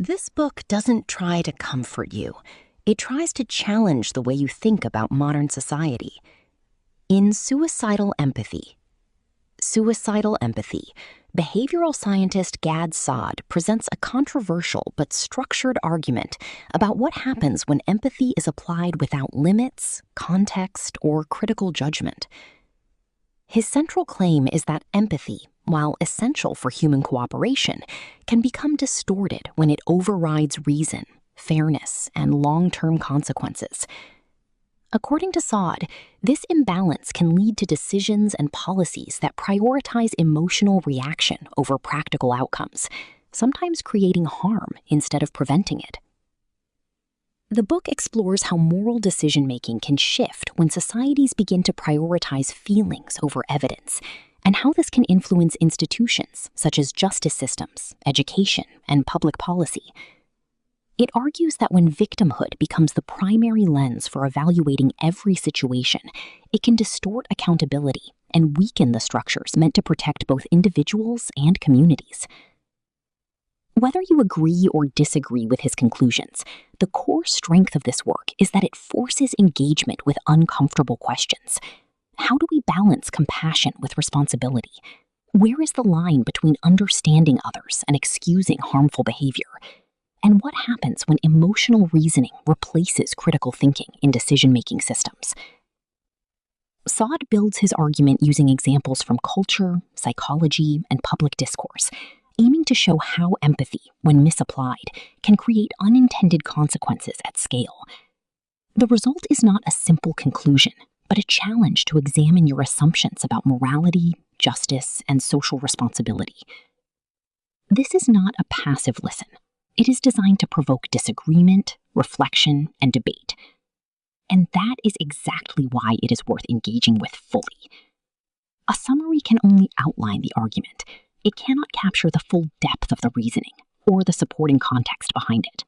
This book doesn't try to comfort you. It tries to challenge the way you think about modern society. In Suicidal Empathy, behavioral scientist Gad Saad presents a controversial but structured argument about what happens when empathy is applied without limits, context, or critical judgment. His central claim is that empathy, while essential for human cooperation, can become distorted when it overrides reason, fairness, and long-term consequences. According to Saad, this imbalance can lead to decisions and policies that prioritize emotional reaction over practical outcomes, sometimes creating harm instead of preventing it. The book explores how moral decision-making can shift when societies begin to prioritize feelings over evidence, and how this can influence institutions such as justice systems, education, and public policy. It argues that when victimhood becomes the primary lens for evaluating every situation, it can distort accountability and weaken the structures meant to protect both individuals and communities. Whether you agree or disagree with his conclusions, the core strength of this work is that it forces engagement with uncomfortable questions. How do we balance compassion with responsibility? Where is the line between understanding others and excusing harmful behavior? And what happens when emotional reasoning replaces critical thinking in decision-making systems? Saad builds his argument using examples from culture, psychology, and public discourse, aiming to show how empathy, when misapplied, can create unintended consequences at scale. The result is not a simple conclusion, but a challenge to examine your assumptions about morality, justice, and social responsibility. This is not a passive listen. It is designed to provoke disagreement, reflection, and debate. And that is exactly why it is worth engaging with fully. A summary can only outline the argument. It cannot capture the full depth of the reasoning or the supporting context behind it.